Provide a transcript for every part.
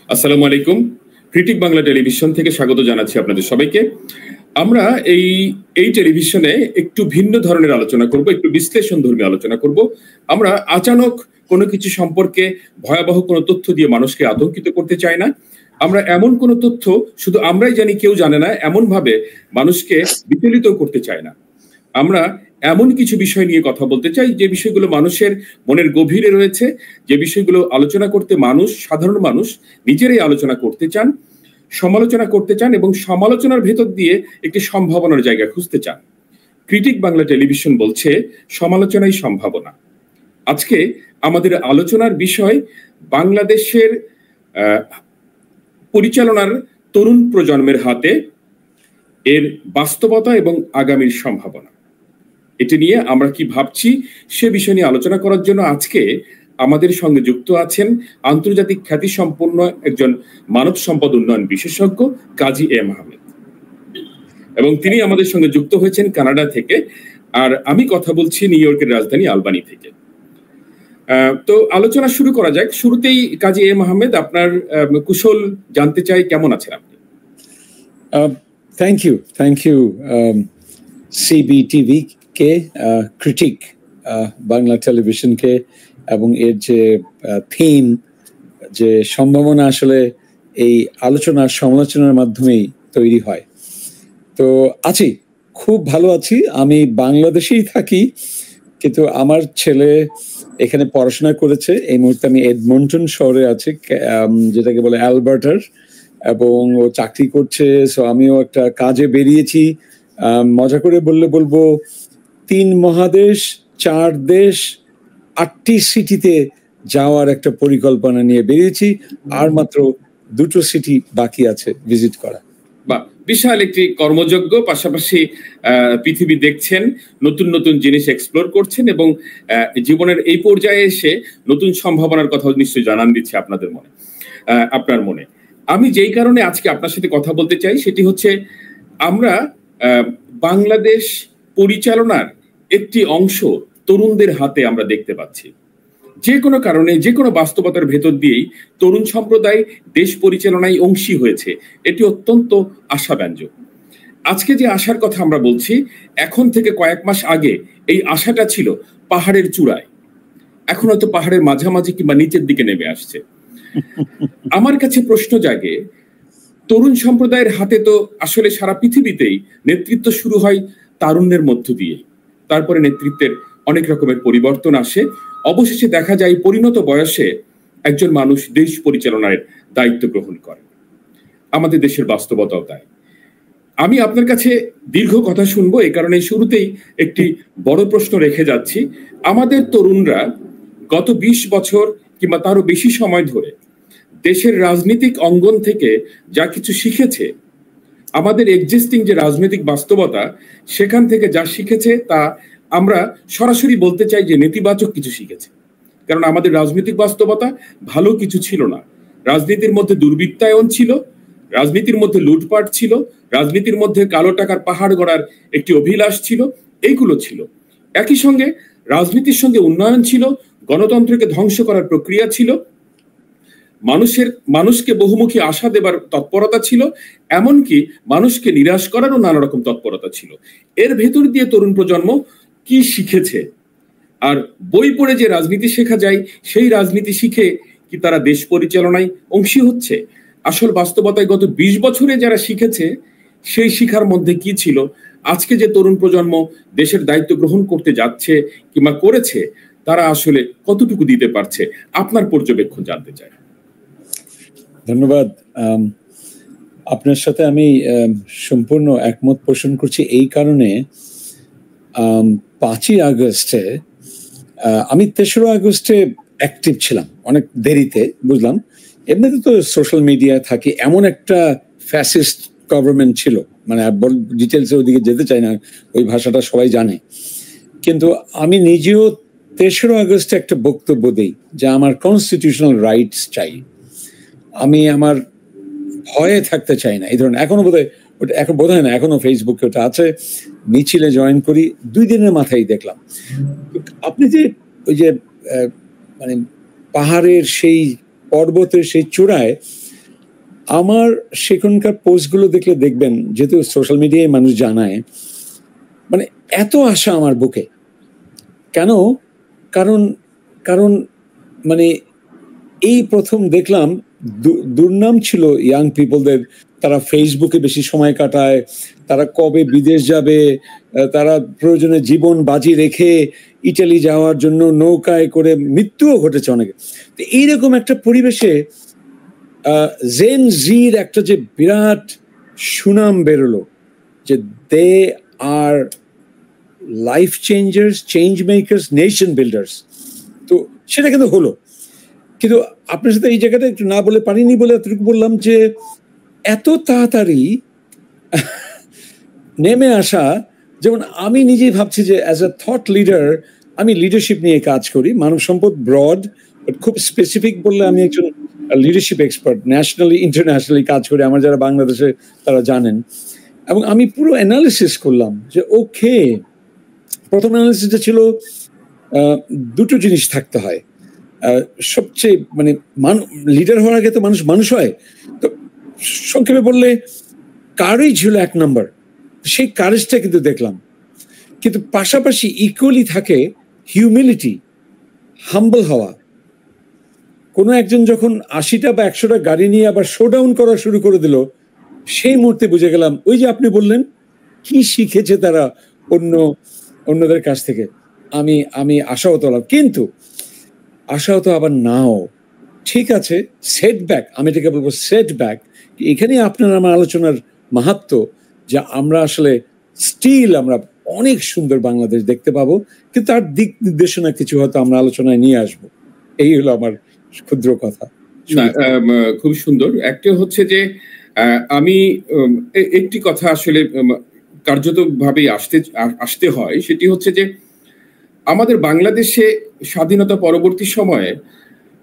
আসসালামু আলাইকুম। Critic Bangla television থেকে স্বাগত জানাচ্ছি আপনাদের সবাইকে। আমরা এই টেলিভিশনে একটু ভিন্ন ধরনের আলোচনা করব, একটু বিশ্লেষণধর্মী আলোচনা করব। আমরা আচানক কোনো কিছু সম্পর্কে ভয়াবহ কোনো তথ্য দিয়ে মানুষকে আতঙ্কিত করতে চাই না। আমরা এমন কোনো তথ্য শুধু আমরাই জানি, কেউ জানে না, এমনভাবে মানুষকে বিচলিত করতে চাই না। আমরা এমন কিছু বিষয় নিয়ে কথা বলতে চাই যে বিষয়গুলো মানুষের মনের গভীরে রয়েছে, যে বিষয়গুলো আলোচনা করতে সাধারণ মানুষ নিজেরাই আলোচনা করতে চান, সমালোচনা করতে চান এবং সমালোচনার ভেতর দিয়ে একটি সম্ভাবনার জায়গা খুঁজতে চান। ক্রিটিক বাংলা টেলিভিশন বলছে সমালোচনাই সম্ভাবনা। আজকে আমাদের আলোচনার বিষয় বাংলাদেশের পরিচালনার তরুণ প্রজন্মের হাতে, এর বাস্তবতা এবং আগামীর সম্ভাবনা। এটি নিয়ে আমরা কি ভাবছি সে বিষয় নিয়ে আলোচনা করার জন্য আজকে আমাদের সঙ্গে যুক্ত আছেন আন্তর্জাতিক খ্যাতিসম্পন্ন একজন মানব সম্পদ উন্নয়ন বিশেষজ্ঞ কাজী এম আহমেদ, এবং তিনি আমাদের সঙ্গে যুক্ত হয়েছেন কানাডা থেকে। আর আমি কথা বলছি নিউ ইয়র্কের রাজধানী আলবানি থেকে। তো আলোচনা শুরু করা যাক। শুরুতেই কাজী এম আহমেদ, আপনার কুশল জানতে চাই, কেমন আছেন আপনি? থ্যাংক ইউ সিবিটিভি কে, ক্রিটিক বাংলা টেলিভিশনকে, এবং এর যে থিম, যে সম্ভাবনা আসলে এই আলোচনার সমালোচনার মাধ্যমেই তৈরি হয়। তো খুব ভালো আছি। আমি বাংলাদেশেই থাকি, কিন্তু আমার ছেলে এখানে পড়াশোনা করেছে। এই মুহূর্তে আমি এডমন্টন শহরে আছি, যেটাকে বলে অ্যালবার্টার, এবং ও চাকরি করছে। সো আমিও একটা কাজে বেরিয়েছি। মজা করে বলবো 3 মহাদেশ, 4 দেশ, 8টি সিটিতে যাওয়ার একটা পরিকল্পনা নিয়ে বেরিয়েছি। আর মাত্র 2টো সিটি বাকি আছে ভিজিট করা। বা বিশাল একটি কর্মযজ্ঞ, পাশাপাশি পৃথিবী দেখছেন, নতুন নতুন জিনিস এক্সপ্লোর করছেন, এবং জীবনের এই পর্যায়ে এসে নতুন সম্ভাবনার কথা নিশ্চয়ই জানান দিচ্ছে আপনার মনে। আমি যেই কারণে আজকে আপনার সাথে কথা বলতে চাই সেটি হচ্ছে, আমরা বাংলাদেশ পরিচালনার একটি অংশ তরুণদের হাতে আমরা দেখতে পাচ্ছি। যে কোনো কারণে, যে কোনো বাস্তবতার ভেতর দিয়েই তরুণ সম্প্রদায় দেশ পরিচালনায় অংশী হয়েছে। এটি অত্যন্ত আশাব্যঞ্জক। আজকে যে আশার কথা আমরা বলছি, এখন থেকে কয়েক মাস আগে এই আশাটা ছিল পাহাড়ের চূড়ায়, এখন হয়তো পাহাড়ের মাঝামাঝি কিংবা নিচের দিকে নেমে আসছে। আমার কাছে প্রশ্ন জাগে, তরুণ সম্প্রদায়ের হাতে তো আসলে সারা পৃথিবীতেই নেতৃত্ব শুরু হয় তারুণ্যের মধ্য দিয়ে, তারপরে নেতৃত্বের অনেক রকমের পরিবর্তন আসে, অবশেষে দেখা যায় পরিণত বয়সে একজন মানুষ দেশ পরিচালনার দায়িত্ব গ্রহণ করে। আমাদের দেশের বাস্তবতাও তাই। আমি আপনার কাছে দীর্ঘ কথা শুনবো, এই কারণে শুরুতেই একটি বড় প্রশ্ন রেখে যাচ্ছি। আমাদের তরুণরা গত 20 বছর কিংবা তারও বেশি সময় ধরে দেশের রাজনৈতিক অঙ্গন থেকে যা কিছু শিখেছে, আমাদের এক্সিস্টিং যে রাজনৈতিক বাস্তবতা, সেখান থেকে যা শিখেছে তা আমরা সরাসরি বলতে চাই যে নেতিবাচক কিছু শিখেছে। কারণ আমাদের রাজনৈতিক বাস্তবতা ভালো কিছু ছিল না। রাজনীতির মধ্যে দুর্বৃত্তায়ন ছিল, রাজনীতির মধ্যে লুটপাট ছিল, রাজনীতির মধ্যে কালো টাকার পাহাড় গড়ার একটি অভিলাষ ছিল, এইগুলো ছিল। একই সঙ্গে রাজনীতির সঙ্গে উন্নয়ন ছিল, গণতন্ত্রকে ধ্বংস করার প্রক্রিয়া ছিল, মানুষকে বহুমুখী আশা দেবার তৎপরতা ছিল, এমনকি মানুষকে নিরাশ করারও নানা রকম তৎপরতা ছিল। এর ভেতর দিয়ে তরুণ প্রজন্ম কি শিখেছে? আর বই পড়ে যে রাজনীতি শেখা যায়, সেই রাজনীতি শিখে কি তারা দেশ পরিচালনায় অংশী হচ্ছে? আসল বাস্তবতায় গত 20 বছরে যারা শিখেছে, সেই শিখার মধ্যে কি ছিল? আজকে যে তরুণ প্রজন্ম দেশের দায়িত্ব গ্রহণ করতে যাচ্ছে কিংবা করেছে, তারা আসলে কতটুকু দিতে পারছে? আপনার পর্যবেক্ষণ জানতে চাই। ধন্যবাদ। আপনার সাথে আমি সম্পূর্ণ একমত পোষণ করছি। এই কারণে 5ই আগস্টে, আমি 3রা আগস্টে অ্যাক্টিভ ছিলাম, অনেক দেরিতে বুঝলাম। এমনিতে তো সোশ্যাল মিডিয়ায় থাকি, এমন একটা ফ্যাসিস্ট গভর্নমেন্ট ছিল, মানে ডিটেলসে ওদিকে যেতে চাই না, ওই ভাষাটা সবাই জানে। কিন্তু আমি নিজেও 3রা আগস্টে একটা বক্তব্য দিই যে আমার কনস্টিটিউশনাল রাইটস চাই, আমি আমার ভয়ে থাকতে চাই না। এই ধরনের এখনো বোধ হয় না, এখনো ফেসবুকে ওটা আছে। মিছিলে জয়েন করি, 2 দিনের মাথায় দেখলাম। আপনি যে ওই যে মানে পাহাড়ের সেই পর্বতের সেই চূড়ায় আমার সেখানকার পোস্টগুলো দেখলে দেখবেন, যেহেতু সোশ্যাল মিডিয়ায় মানুষ জানায়, মানে এত আশা আমার বুকে। কেন? কারণ কারণ মানে এই প্রথম দেখলাম দুর্নাম ছিল ইয়াং পিপলদের, তারা ফেসবুকে বেশি সময় কাটায়, তারা কবে বিদেশ যাবে, তারা প্রয়োজনে জীবন বাজি রেখে ইটালি যাওয়ার জন্য নৌকায় করে মৃত্যুও ঘটেছে অনেকে। তো এইরকম একটা পরিবেশে জেন জির একটা যে বিরাট সুনাম বেরোলো, যে they are life changers, change makers, nation builders, তো সেটা কিন্তু হলো। কিন্তু আপনার সাথে এই জায়গাটা একটু না বলে পারিনি বলে এতটুকু বললাম যে এত তাড়াতাড়ি নেমে আসা, যেমন আমি নিজেই ভাবছি যে অ্যাজ এ থট লিডার আমি লিডারশিপ নিয়ে কাজ করি, মানব সম্পদ ব্রড, বাট খুব স্পেসিফিক বললে আমি একজন লিডারশিপ এক্সপার্ট, ন্যাশনালি ইন্টারন্যাশনালি কাজ করি, আমার যারা বাংলাদেশে তারা জানেন। এবং আমি পুরো অ্যানালিসিস করলাম যে ওকে, প্রথম অ্যানালিসিসটা ছিল দুটো জিনিস থাকতে হয় সবচেয়ে, মানে লিডার হওয়ার আগে তো মানুষ মানুষ হয়। তো সংক্ষেপে বললে কারেজ হলো এক নম্বর, সেই কারেজটা কিন্তু দেখলাম। কিন্তু পাশাপাশি ইকুয়ালি থাকে হিউমিলিটি, হাম্বল হওয়া। কোনো একজন যখন 80টা বা 100টা গাড়ি নিয়ে আবার শোডাউন করা শুরু করে দিল, সেই মুহূর্তে বুঝে গেলাম ওই যে আপনি বললেন কি শিখেছে তারা অন্যদের কাছ থেকে। আমি আশাহত হলাম, কিন্তু আশাহত আবার নাও। ঠিক আছে, সেটব্যাক, আমি এটাকে বলবো সেটব্যাক। এখানে আপনার আমার আলোচনার মাহাত্ম্য, যে আমরা আসলে স্টিল আমরা অনেক সুন্দর বাংলাদেশ দেখতে পাবো, কিন্তু তার দিক নির্দেশনা কিছু হয়তো আমরা আলোচনায় নিয়ে আসবো। এই হলো আমার ক্ষুদ্র কথা। খুব সুন্দর। একটা হচ্ছে যে আমি একটি কথা আসলে কার্যত ভাবে আসতে হয়, সেটি হচ্ছে যে আমাদের বাংলাদেশে স্বাধীনতা পরবর্তী সময়ে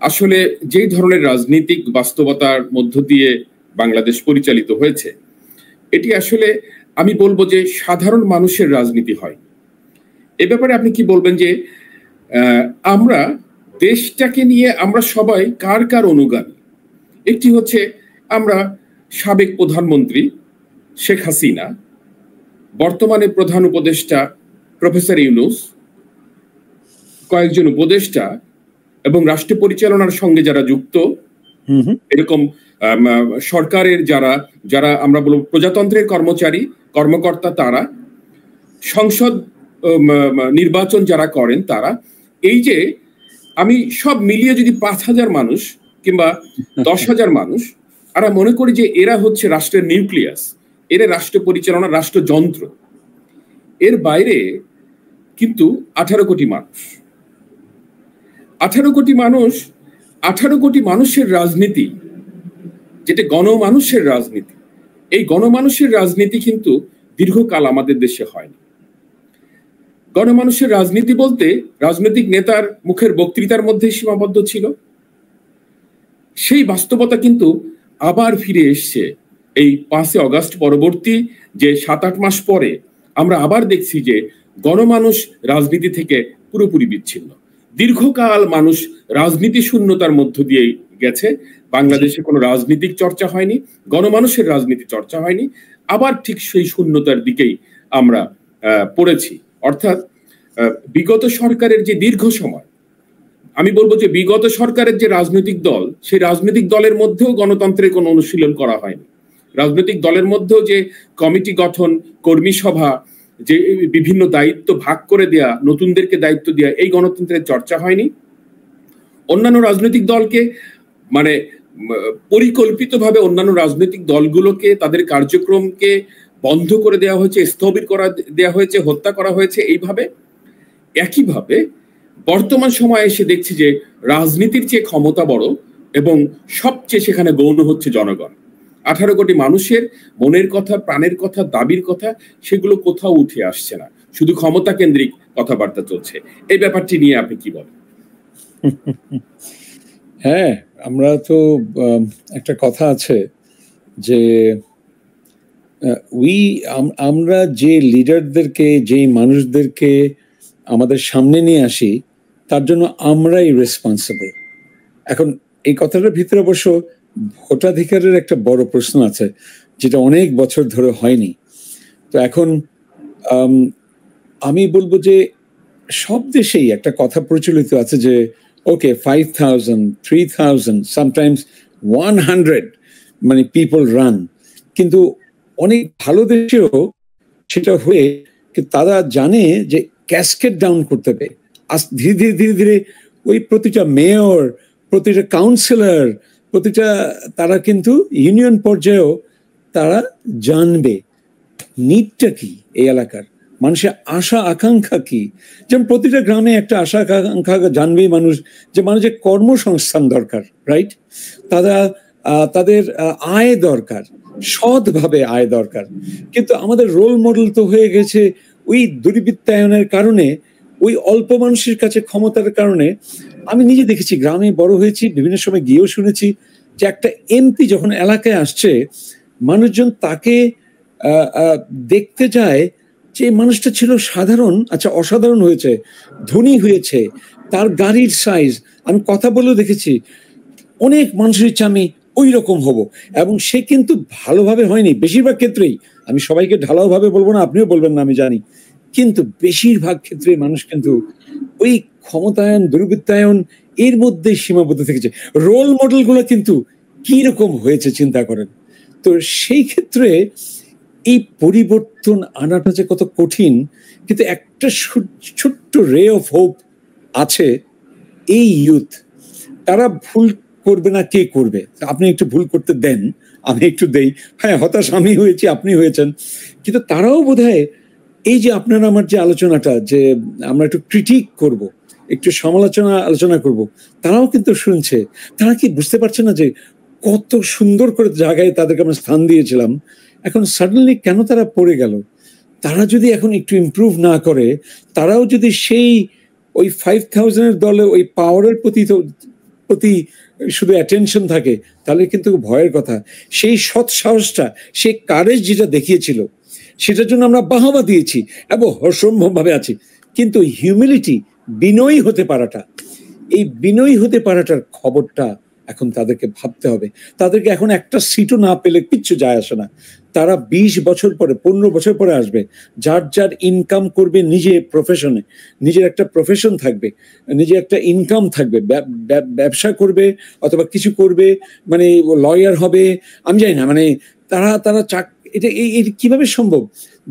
আসলে যেই ধরনের রাজনৈতিক বাস্তবতার মধ্য দিয়ে বাংলাদেশ পরিচালিত হয়েছে, এটি আসলে আমি বলবো যে সাধারণ মানুষের রাজনীতি হয়। এ ব্যাপারে আপনি কি বলবেন যে আমরা দেশটাকে নিয়ে আমরা সবাই কার কার অনুগামী? একটি হচ্ছে আমরা সাবেক প্রধানমন্ত্রী শেখ হাসিনা, বর্তমানে প্রধান উপদেষ্টা প্রফেসর ইউনূস, কয়েকজন উপদেষ্টা এবং রাষ্ট্র পরিচালনার সঙ্গে যারা যুক্ত, এরকম সরকারের যারা আমরা বলবো প্রজাতন্ত্রের কর্মকর্তা, তারা সংসদ নির্বাচন যারা করেন তারা, এই যে আমি সব মিলিয়ে যদি 5,000 মানুষ কিংবা 10,000 মানুষ, আমরা মনে করি যে এরা হচ্ছে রাষ্ট্রের নিউক্লিয়াস, এরা রাষ্ট্র পরিচালনা, রাষ্ট্রযন্ত্র। এর বাইরে কিন্তু 18 কোটি মানুষ, 18 কোটি মানুষ, 18 কোটি মানুষের রাজনীতি, যেটা গণমানুষের রাজনীতি, এই গণমানুষের রাজনীতি কিন্তু দীর্ঘকাল আমাদের দেশে হয়নি। গণমানুষের রাজনীতি বলতে রাজনৈতিক নেতার মুখের বক্তৃতার মধ্যে সীমাবদ্ধ ছিল। সেই বাস্তবতা কিন্তু আবার ফিরে এসছে এই 5 আগস্ট পরবর্তী যে 7-8 মাস পরে। আমরা আবার দেখছি যে গণমানুষ রাজনীতি থেকে পুরোপুরি বিচ্ছিন্ন। দীর্ঘকাল মানুষ রাজনীতি শূন্যতার মধ্য দিয়ে গেছে। বাংলাদেশে কোনো রাজনৈতিক চর্চা হয়নি, গণমানুষের রাজনীতি চর্চা হয়নি। আবার ঠিক সেই শূন্যতার দিকেই আমরা পড়েছি। অর্থাৎ বিগত সরকারের যে দীর্ঘ সময়, আমি বলবো যে বিগত সরকারের যে রাজনৈতিক দল, সেই রাজনৈতিক দলের মধ্যেও গণতন্ত্রের কোনো অনুশীলন করা হয়নি। রাজনৈতিক দলের মধ্যেও যে কমিটি গঠন, কর্মী সভা, যে বিভিন্ন দায়িত্ব ভাগ করে দেয়া, নতুনদেরকে দায়িত্ব দেয়া, এই গণতন্ত্রের চর্চা হয়নি। অন্যান্য রাজনৈতিক দলকে মানে পরিকল্পিতভাবে অন্যান্য রাজনৈতিক দলগুলোকে তাদের কার্যক্রমকে বন্ধ করে দেওয়া হয়েছে, স্থবির দেওয়া হয়েছে, হত্যা করা হয়েছে। এইভাবে একইভাবে বর্তমান সময়ে এসে দেখছি যে রাজনীতির চেয়ে ক্ষমতা বড় এবং সবচেয়ে সেখানে গৌণ হচ্ছে জনগণ। 18 কোটি মানুষের মনের কথা, প্রাণের কথা, দাবির কথা, সেগুলো কোথাও উঠে আসছে না, শুধু ক্ষমতা কেন্দ্রিক কথাবার্তা চলছে। এই ব্যাপারটি নিয়ে আপনি কি বলেন? হ্যাঁ, আমরা তো একটা কথা আছে যে আমরা যে লিডারদেরকে, যেই মানুষদেরকে আমাদের সামনে নিয়ে আসি, তার জন্য আমরাই রেসপন্সিবল। এখন এই কথাটার ভিতরে অবশ্য ভোটাধিকারের একটা বড় প্রশ্ন আছে, যেটা অনেক বছর ধরে হয়নি। তো এখন আমি বলবো যে সব দেশেই একটা কথা প্রচলিত আছে যে ওকে 5,000, 3,000, সামটাইমস 100 মানে পিপল রান, কিন্তু অনেক ভালো দেশেও সেটা হয়ে তারা জানে যে ক্যাসকেড ডাউন করতে হবে। ধীরে ধীরে ধীরে ধীরে ওই প্রতিটা মেয়র, প্রতিটা কাউন্সিলর, প্রতিটা তারা কিন্তু ইউনিয়ন পর্যায়েও তারা জানবে নিডটা কি, এই এলাকার মানুষের আশা আকাঙ্ক্ষা কি। যেমন প্রতিটা গ্রামে একটা আশা আকাঙ্ক্ষা জানবেই মানুষ, যে মানুষের কর্মসংস্থান দরকার, রাইট? তারা তাদের আয় দরকার, সৎভাবে আয় দরকার। কিন্তু আমাদের রোল মডেল তো হয়ে গেছে ওই দুর্বৃত্তায়নের কারণে, ওই অল্প মানুষের কাছে ক্ষমতার কারণে। আমি নিজে দেখেছি, গ্রামে বড় হয়েছি, বিভিন্ন সময় গিয়েও শুনেছি যে একটা এমপি যখন এলাকায় আসছে, মানুষজন তাকে দেখতে যায় যে মানুষটা ছিল সাধারণ, আচ্ছা অসাধারণ হয়েছে, ধনী হয়েছে, তার গাড়ির সাইজ, আমি কথা বলেও দেখেছি অনেক মানুষের ইচ্ছা আমি ওই রকম হব। এবং সে কিন্তু ভালোভাবে হয়নি বেশিরভাগ ক্ষেত্রেই। আমি সবাইকে ঢালাও ভাবে বলবো না, আপনিও বলবেন না, আমি জানি, কিন্তু বেশিরভাগ ক্ষেত্রে মানুষ কিন্তু ওই ক্ষমতায়ন, দুর্বৃত্তায়ন এর মধ্যে সীমাবদ্ধ থেকেছে। রোল মডেলগুলো কিন্তু কি রকম হয়েছে চিন্তা করেন। তো সেই ক্ষেত্রে এই পরিবর্তন আনাটা যে কত কঠিন, কিন্তু একটা ছোট্ট রে অফ হোপ আছে, এই ইউথ। তারা ভুল করবে না, কে করবে? আপনি একটু ভুল করতে দেন, আমি একটু দেই, হ্যাঁ হতাশ আমি হয়েছি, আপনি হয়েছেন, কিন্তু তারাও বোধহয় এই যে আপনার আমার যে আলোচনাটা, যে আমরা একটু ক্রিটিক করব, একটু আলোচনা করব, তারাও কিন্তু শুনছে। তারা কি বুঝতে পারছে না যে কত সুন্দর করে জায়গায় তাদেরকে আমরা স্থান দিয়েছিলাম, এখন সাডেনলি কেন তারা পড়ে গেল? তারা যদি এখন একটু ইমপ্রুভ না করে, তারাও যদি সেই ওই 5,000 দলে ওই পাওয়ারের প্রতি শুধু অ্যাটেনশন থাকে, তাহলে কিন্তু ভয়ের কথা। সেই সৎ সাহসটা, সেই কারেজ যেটা দেখিয়েছিল, সেটার জন্য আমরা বাহবা দিয়েছি এবং অসম্ভবভাবে আছি। কিন্তু হিউমিলিটি, বিনয়ী হতে পারাটা, এই বিনয়ী হতে পারাটার খবরটা এখন তাদেরকে ভাবতে হবে। তাদেরকে এখন একটা সিটও না পেলে কিচ্ছু যায় আসে না। তারা 20 বছর পরে, 15 বছর পরে আসবে, যার যার ইনকাম করবে, নিজে প্রফেশনে, নিজের একটা প্রফেশন থাকবে, নিজের একটা ইনকাম থাকবে, ব্যবসা করবে অথবা কিছু করবে, মানে লয়ার হবে, আমি জানি না, মানে তারা এটা কিভাবে সম্ভব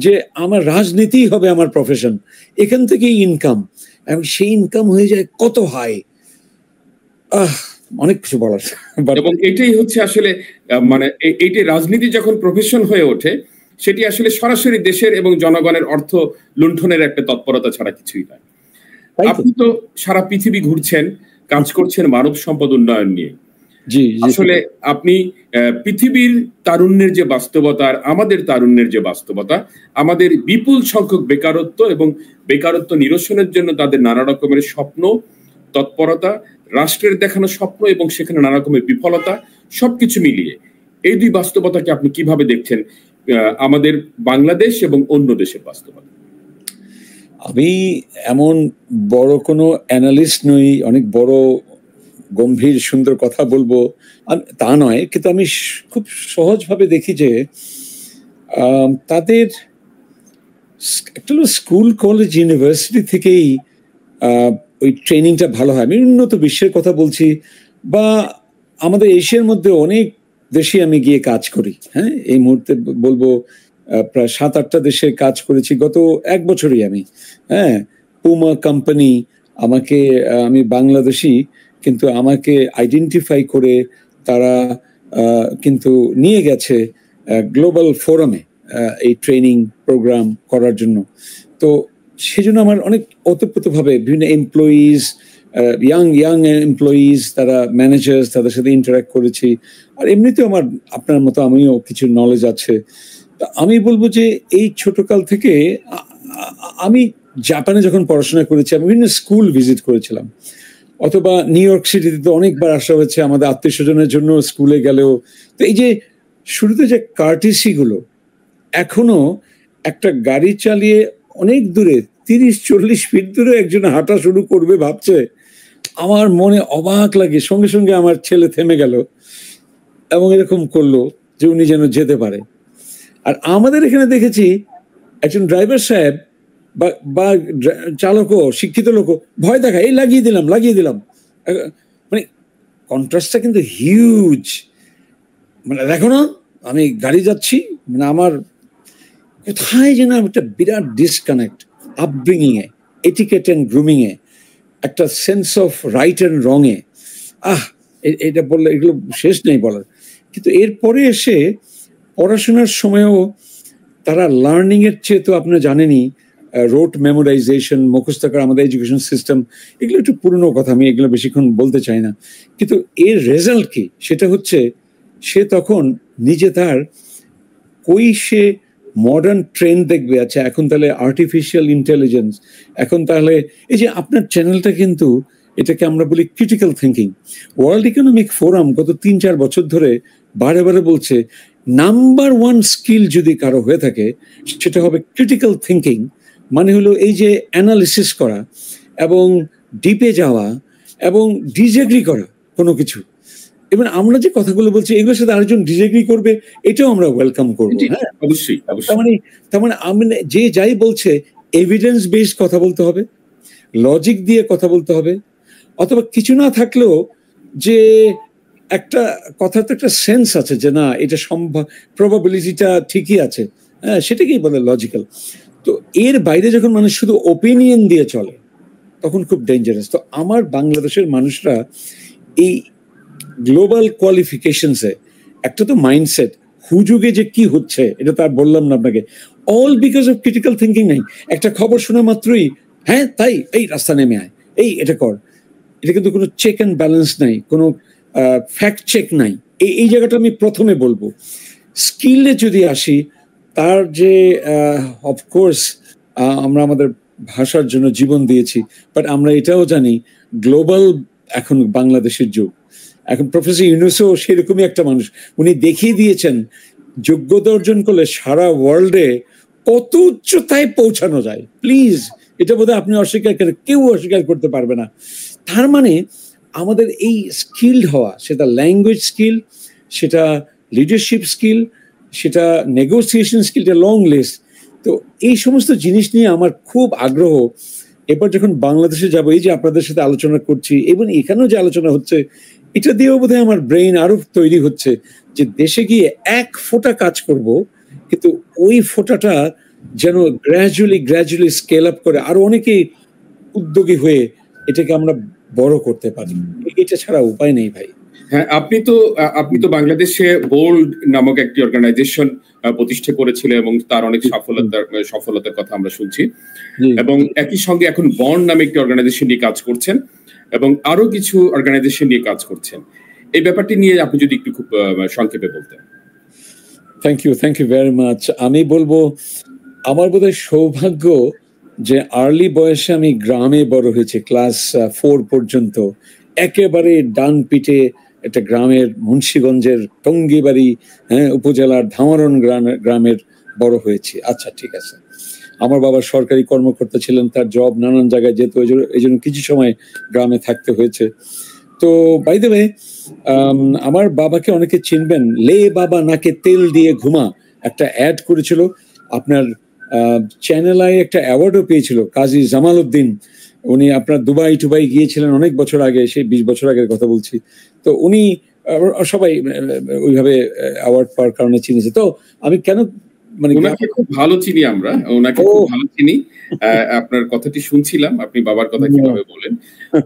যে আমার রাজনীতি হবে আমার প্রফেশন, এখান থেকেই ইনকাম, এবং সেই ইনকাম হয়ে যায় কত হাই। অনেক কিছু বলার, এবং এটাই হচ্ছে আসলে মানে এইটি রাজনীতি যখন প্রফেশন হয়ে ওঠে, সেটি আসলে সরাসরি দেশের এবং জনগণের অর্থ লুণ্ঠনের একটা তৎপরতা ছাড়া কিছুই নয়। আপনি তো সারা পৃথিবী ঘুরছেন, কাজ করছেন মানব সম্পদ উন্নয়ন নিয়ে। আসলে আপনি পৃথিবীর তারুণ্যের যে বাস্তবতা আর আমাদের তারুণ্যের যে বাস্তবতা, আমাদের বিপুল সংখ্যক বেকারত্ব এবং বেকারত্ব নিরসনের জন্য তাদের নানা রকমের স্বপ্ন, তৎপরতা, রাষ্ট্রের দেখানো স্বপ্ন এবং সেখানে নানা রকমের বিফলতা, সবকিছু মিলিয়ে এই দুই বাস্তবতাকে আপনি কিভাবে দেখছেন, আমাদের বাংলাদেশ এবং অন্য দেশের বাস্তবতা? আমি এমন বড় কোনো অ্যানালিস্ট নই, অনেক বড় গম্ভীর সুন্দর কথা বলবো তা নয়, কিন্তু আমি খুব সহজভাবে দেখি যে তাদের একটা স্কুল, কলেজ, ইউনিভার্সিটি থেকেই ওই ট্রেনিংটা ভালো হয়। আমি উন্নত বিশ্বের কথা বলছি, বা আমাদের এশিয়ার মধ্যে অনেক দেশে আমি গিয়ে কাজ করি। হ্যাঁ, এই মুহূর্তে বলবো প্রায় 7-8টা দেশে কাজ করেছি গত 1 বছরই আমি। হ্যাঁ, পুমা কোম্পানি আমাকে, আমি বাংলাদেশি কিন্তু আমাকে আইডেন্টিফাই করে তারা কিন্তু নিয়ে গেছে গ্লোবাল ফোরামে এই ট্রেনিং প্রোগ্রাম করার জন্য। তো সেজন্য আমার অনেক ওতপ্রোতভাবে বিভিন্ন এমপ্লয়িজ, ইয়াং এমপ্লয়িজ, তারা ম্যানেজার্স, তাদের সাথে ইন্টারাক্ট করেছি। আর এমনিতেও আমার আপনার মতো আমিও কিছু নলেজ আছে। আমি বলবো যে এই ছোটকাল থেকে আমি জাপানে যখন পড়াশোনা করেছি, আমি বিভিন্ন স্কুল ভিজিট করেছিলাম, অথবা নিউ ইয়র্ক সিটিতে তো অনেকবার আসা হয়েছে আমাদের আত্মীয় স্বজনের জন্য স্কুলে গেলেও। তো এই যে শুরুতে যে কার্টিসি গুলো, এখনো একটা গাড়ি চালিয়ে অনেক দূরে 30-40 ফিট দূরে একজন হাঁটা শুরু করবে ভাবছে, আমার মনে অবাক লাগে। সঙ্গে সঙ্গে আমার ছেলে থেমে গেল, এবং এরকম করলো যে উনি যেন যেতে পারে। আর আমাদের এখানে দেখেছি একজন ড্রাইভার সাহেব বা চালকও, শিক্ষিত লোকও ভয় দেখায়, এই লাগিয়ে দিলাম। মানে কন্ট্রাস্টটা কিন্তু হিউজ। মানে দেখো না, আমি গাড়ি যাচ্ছি, মানে আমার কোথায় যেন একটা বিরাট ডিসকানেক্ট আপব্রিঙিং এ, এটিকেট অ্যান্ড গ্রুমিং এ, একটা sense of right and wrong এ। এটা বললে এগুলো শেষ নেই বলার। কিন্তু এরপরে এসে পড়াশোনার সময়ও তারা লার্নিং এর চেয়ে, তো আপনারা জানেনই রোট মেমোরাইজেশন, মুখস্থ করা, আমাদের এডুকেশন সিস্টেম এগুলো একটু পুরনো কথা, আমি এগুলো বেশিক্ষণ বলতে চাই না। কিন্তু এর রেজাল্ট কি, সেটা হচ্ছে সে তখন নিজে তার সে মডার্ন ট্রেন্ড দেখবে। আচ্ছা, এখন তাহলে আর্টিফিশিয়াল ইন্টেলিজেন্স, এখন তাহলে এই যে আপনার চ্যানেলটা কিন্তু এটাকে আমরা বলি critical thinking. World economic forum গত 3-4 বছর ধরে বারে বারে বলছে নাম্বার 1 স্কিল যদি কারো হয়ে থাকে সেটা হবে ক্রিটিক্যাল থিঙ্কিং। মানে হলো এই যে অ্যানালিসিস করা এবং ডিপে যাওয়া এবং ডিসএগ্রি করা কোনো কিছু। এবং আমরা যে কথাগুলো বলছি এগুলোর সাথে আরেকজন ডিসএগ্রি করবে, এটাও আমরা ওয়েলকাম করবো। হ্যাঁ, অবশ্যই। তার মানে আমি যে যাই বলছে এভিডেন্স বেসড কথা বলতে হবে, লজিক দিয়ে কথা বলতে হবে, অথবা কিছু না থাকলেও যে একটা কথার তো একটা সেন্স আছে যে না এটা সম্ভব, প্রবাবিলিটিটা ঠিকই আছে, হ্যাঁ, সেটাকেই বলে লজিক্যাল। তো এর বাইরে যখন মানুষ শুধু ওপিনিয়ন দিয়ে চলে তখন খুব ডেঞ্জারাস। তো আমার বাংলাদেশের মানুষরা এই গ্লোবাল কোয়ালিফিকেশনসে একটা তো মাইন্ডসেট, হুজুগে যে কি হচ্ছে এটা তো আর বললাম না আপনাকে, all because of critical thinking নাই। একটা খবর শোনা মাত্রই হ্যাঁ তাই, এই রাস্তা নেমে আয়, এই এটা কর। এটা কিন্তু কোনো চেক অ্যান্ড ব্যালেন্স নাই, কোনো ফ্যাক্ট চেক নাই। এই জায়গাটা আমি প্রথমে বলবো। স্কিলে যদি আসি, তার যে অফকোর্স আমরা আমাদের ভাষার জন্য জীবন দিয়েছি, বাট আমরা এটাও জানি গ্লোবাল এখন বাংলাদেশের যুগ। এখন প্রফেসর ইউনূসও সেরকমই একটা মানুষ, উনি দেখিয়ে দিয়েছেন যোগ্যতা অর্জন করলে সারা ওয়ার্ল্ডে কত উচ্চতায় পৌঁছানো যায়। প্লিজ, এটা বোধহয় আপনি কেউ অস্বীকার করতে পারবে না। তার মানে আমাদের এই স্কিলড হওয়া, সেটা ল্যাঙ্গুয়েজ স্কিল, সেটা লিডারশিপ স্কিল, সেটা নেগোসিয়েশন স্কিলটা, লং লিস্ট। তো এই সমস্ত জিনিস নিয়ে আমার খুব আগ্রহ। এবার যখন বাংলাদেশে যাবো, এই যে আপনাদের সাথে আলোচনা করছি এবং এখানেও যে আলোচনা হচ্ছে, এটা দিয়েও বোধহয় আমার ব্রেইন আরো তৈরি হচ্ছে যে দেশে গিয়ে এক ফোঁটা কাজ করব, কিন্তু ওই ফোঁটাটা যেন গ্র্যাজুয়ালি স্কেল আপ করে আরো অনেকেই উদ্যোগী হয়ে এটাকে আমরা বড় করতে পারি। এটা ছাড়া উপায় নেই ভাই। হ্যাঁ, আপনি তো বাংলাদেশে বোল্ড নামক একটি অর্গানাইজেশন প্রতিষ্ঠা করেছিলেন এবং তার অনেক সফলতার কথা আমরা শুনছি, এবং একই সঙ্গে এখন বন্ড নামে একটি অর্গানাইজেশন নিয়ে কাজ করছেন এবং আরো কিছু অর্গানাইজেশন নিয়ে কাজ করছেন। এই ব্যাপারটি নিয়ে আপনি যদি একটু খুব সংক্ষেপে বলতেন। Thank you very much. আমি বলবো আমার বোধহয় সৌভাগ্য যে আর্লি বয়সে আমি গ্রামে বড় হয়েছি, ক্লাস 4 পর্যন্ত একেবারে ডান পিঠে একটা গ্রামের, মুন্সিগঞ্জের টঙ্গিবাড়ি উপজেলার ধামারণ গ্রামের বড় হয়েছি। আচ্ছা, ঠিক আছে। আমার বাবা সরকারি কর্মকর্তা ছিলেন, তার জব নানান জায়গায় যেত, এই জন্য কিছু সময় গ্রামে থাকতে হয়েছে। তো বাই দ্য ওয়ে, আমার বাবাকে অনেকে চিনবেন, লে বাবা নাকে তেল দিয়ে ঘুমা একটা অ্যাড করেছিল। আপনার চ্যানেল আই একটা অ্যাওয়ার্ডও পেয়েছিল, কাজী জামাল উদ্দিন। উনি আপনার দুবাই গিয়েছিলেন অনেক বছর আগে, সেই 20 বছর আগের কথা বলছি। তো উনি সবাই ওইভাবে অ্যাওয়ার্ড পাওয়ার কারণে চিনেছে। তো আমি কেন মানে ওনাকে খুব ভালো চিনি, আমরা ওনাকে খুব ভালো চিনি। আপনার কথাটি শুনছিলাম, আপনি বাবার কথা কিভাবে বলেন।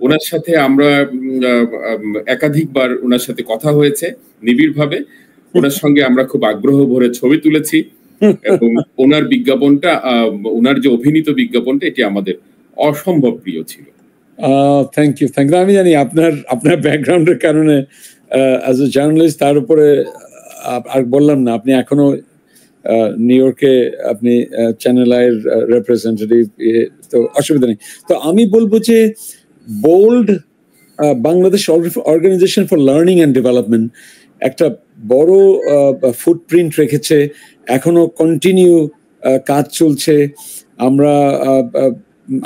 ওনার সাথে আমরা একাধিকবার ওনার সাথে কথা হয়েছে নিবিড়ভাবে। ওনার সঙ্গে আমরা খুব আগ্রহ ভরে ছবি তুলেছি এবং ওনার বিজ্ঞাপনটা, ওনার যে অভিনীত বিজ্ঞাপনটা, এটি আমাদের অসম্ভব প্রিয় ছিল। Thank you. আমি জানি আপনার ব্যাকগ্রাউন্ডের কারণে অ্যাজ এ জার্নালিস্ট, তার উপরে আর বললাম না, আপনি এখনো নিউ ইয়র্কে আপনি চ্যানেল আইয়ের রিপ্রেজেন্টেটিভ, তো অসুবিধা নেই। তো আমি বলবো যে bold Bangladesh organisation for learning and development একটা বড় ফুটপ্রিন্ট রেখেছে, এখনো কন্টিনিউ কাজ চলছে। আমরা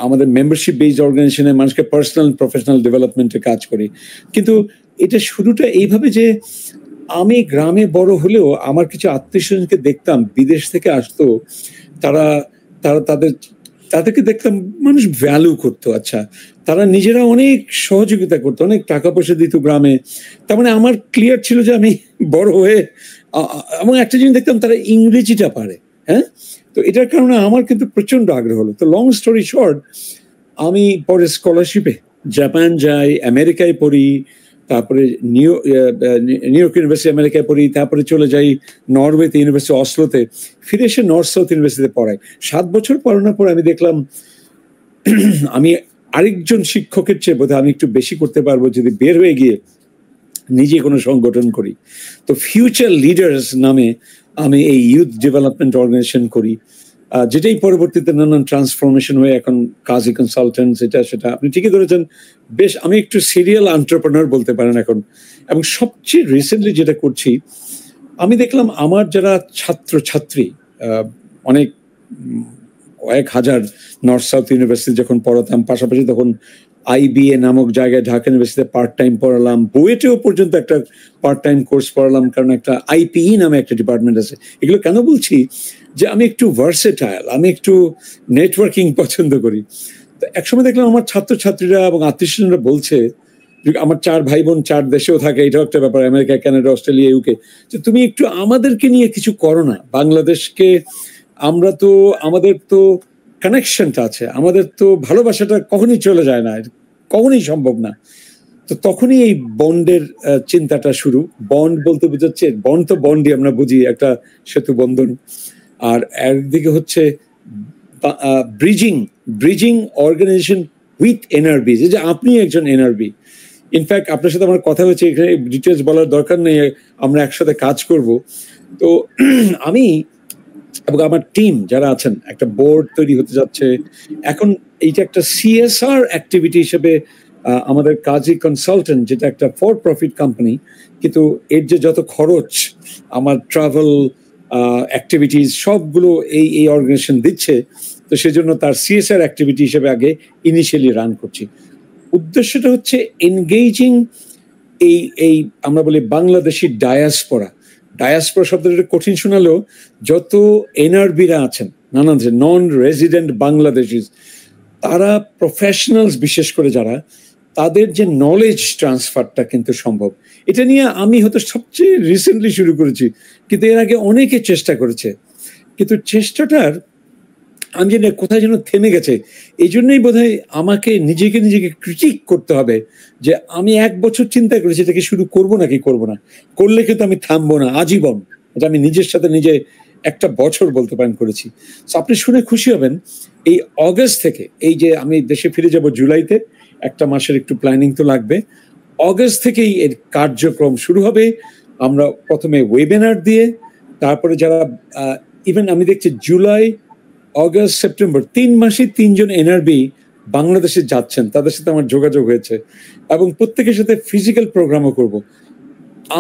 আমাদের মেম্বারশিপ বেসড অর্গানাইজেশনে মানুষকে পার্সোনাল প্রফেশনাল ডেভেলপমেন্টে কাজ করি। কিন্তু এটা শুরুটা এইভাবে যে আমি গ্রামে বড় হলেও আমার কিছু আত্মীয়স্বজনকে দেখতাম বিদেশ থেকে আসতো, তারা তারা তাদেরকে দেখতাম মানুষ ভ্যালু করতো। আচ্ছা, তারা নিজেরা অনেক সহযোগিতা করতো, অনেক টাকা পয়সা দিত গ্রামে। তার মানে আমার ক্লিয়ার ছিল যে আমি বড় হয়ে এবং একটা জিনিস দেখতাম তারা ইংরেজিটা পারে। হ্যাঁ, তো এটার কারণে আমার কিন্তু প্রচন্ড আগ্রহ হলো। তো লং স্টোরি শর্ট, আমি পরে স্কলারশিপে জাপান যাই, আমেরিকায় পড়ি, তারপরে নিউ ইয়র্ক ইউনিভার্সিটি আমেরিকায় পড়ি, তারপরে চলে যাই নরওয়েতে ইউনিভার্সিটি অসলোতে, ফিরে এসে নর্থ সাউথ ইউনিভার্সিটিতে পড়াই। 7 বছর পড়ানোর পর আমি দেখলাম আমি আরেকজন শিক্ষকের চেয়ে বোধহয় আমি একটু বেশি করতে পারবো যদি বের হয়ে গিয়ে নিজে কোনো সংগঠন করি। তো ফিউচার লিডার্স নামে আমি এই ইউথ ডেভেলপমেন্ট অর্গানাইজেশন করি, যেটাই পরবর্তীতে নানান ট্রান্সফরমেশন হয়ে এখন কাজী কনসালটেন্টস, এটা সেটা। আপনি ঠিকই ধরেছেন, বেশ আমি একটু সিরিয়াল এন্টারপ্রেনার বলতে পারেন এখন। এবং সবচেয়ে রিসেন্টলি যেটা করছি, আমি দেখলাম আমার যারা ছাত্র ছাত্রী, অনেক কয়েক হাজার নর্থ সাউথ ইউনিভার্সিটি যখন পড়াতাম, পাশাপাশি তখন আইবিএ নামক জায়গায় ঢাকা ইউনিভার্সিটিতে পার্ট টাইম পড়ালাম, বুয়েটেও পর্যন্ত একটা পার্ট টাইম কোর্স পড়ালাম, কারণ একটা আইপিই নামে একটা ডিপার্টমেন্ট আছে। এগুলো কেন বলছি, যে আমি একটু ভার্সেটাইল, আমি একটু নেটওয়ার্কিং পছন্দ করি। তো একসময় দেখলাম আমার ছাত্রছাত্রীরা এবং আত্মীয়স্বজনরা বলছে, আমার 4 ভাই বোন 4 দেশেও থাকে, এটাও একটা ব্যাপার, আমেরিকা, কানাডা, অস্ট্রেলিয়া, ইউকে, যে তুমি একটু আমাদেরকে নিয়ে কিছু করো না। বাংলাদেশকে আমরা তো, আমাদের তো কানেকশনটা আছে, আমাদের তো ভালোবাসাটা কখনই চলে যায় না, কখনই সম্ভব না। তো তখনই এই বন্ডের চিন্তাটা শুরু। বন্ড বলতে বোঝাচ্ছে, বন্ড তো বন্ডই আমরা বুঝি, একটা সেতু বন্ধন। আর একদিকে হচ্ছে ব্রিজিং অর্গানাইজেশন উইথ এনআরবি, যে আপনি একজন এনআরবি। ইনফ্যাক্ট আপনার সাথে আমার কথা হয়েছে, এখানে ডিটেলস বলার দরকার নেই, আমরা একসাথে কাজ করব। তো আমি এবং আমার টিম যারা আছেন, একটা বোর্ড তৈরি হতে যাচ্ছে এখন। এইটা একটা সিএসআর অ্যাক্টিভিটি হিসেবে আমাদের কাজী কনসালটেন্ট, যেটা একটা ফর প্রফিট কোম্পানি, কিন্তু এর যে যত খরচ, আমার ট্রাভেল অ্যাক্টিভিটিস সবগুলো এই অর্গানাইজেশন দিচ্ছে। তো সেজন্য তার সিএসআর অ্যাক্টিভিটি হিসেবে আগে ইনিশিয়ালি রান করছি। উদ্দেশ্যটা হচ্ছে এনগেজিং এই আমরা বলি বাংলাদেশি ডায়াসপোরা শব্দটা কঠিন শোনালেও, যত এনআরবিরা আছেন, নানান নন রেজিডেন্ট বাংলাদেশিস, তারা প্রফেশনালস, বিশেষ করে যারা, তাদের যে নলেজ ট্রান্সফারটা কিন্তু সম্ভব। এটা নিয়ে আমি হয়তো সবচেয়ে রিসেন্টলি শুরু করেছি, কিন্তু এর আগে অনেকে চেষ্টা করেছে, কিন্তু চেষ্টাটার আমি জানি কোথায় যেন থেমে গেছে। এই জন্যই বোধহয় আমাকে নিজেকে ক্রিটিক করতে হবে, যে আমি 1 বছর চিন্তা করেছি এটাকে শুরু করবো নাকি করবো না, করলে কিন্তু আমি থামবো না আজীবন। এটা আমি নিজের সাথে নিজে 1 বছর বলতে পারেন করেছি। আপনি শুনে খুশি হবেন, এই অগস্ট থেকে, এই যে আমি দেশে ফিরে যাব জুলাইতে, 1 মাসের একটু প্ল্যানিং তো লাগবে, অগস্ট থেকেই এর কার্যক্রম শুরু হবে। আমরা প্রথমে ওয়েবিনার দিয়ে, তারপরে যারা ইভেন আমি দেখছি জুলাই, অগস্ট, সেপ্টেম্বর 3 মাসে 3 জন এনআরবি বাংলাদেশে যাচ্ছেন, তাদের সাথে আমার যোগাযোগ হয়েছে, এবং প্রত্যেকের সাথে ফিজিক্যাল প্রোগ্রামও করব।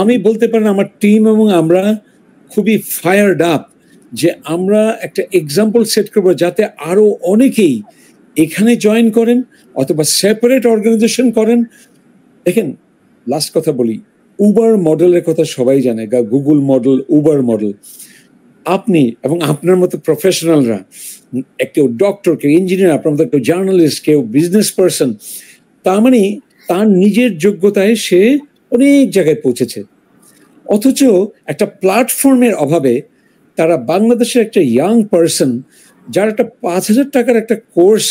আমি বলতে পারেন আমার টিম এবং আমরা খুবই ফায়ার্ড আপ, যে আমরা একটা এক্সাম্পল সেট করবো, যাতে আরো অনেকেই এখানে জয়েন করেন অথবা সেপারেট অর্গানাইজেশন করেন। দেখেন, লাস্ট কথা বলি, উবার মডেলের কথা সবাই জানে, গুগল মডেল, উবার মডেল। আপনি এবং আপনার মতো প্রফেশনালরা, কেউ ডক্টর, কেউ ইঞ্জিনিয়ার, আপনার মতো কেউ জার্নালিস্ট, কেউ বিজনেস পার্সন, তার মানে তার নিজের যোগ্যতায় সে অনেক জায়গায় পৌঁছেছে, অথচ একটা প্ল্যাটফর্মের অভাবে তারা বাংলাদেশের একটা ইয়াং পার্সন, যার একটা 5,000 টাকার একটা কোর্স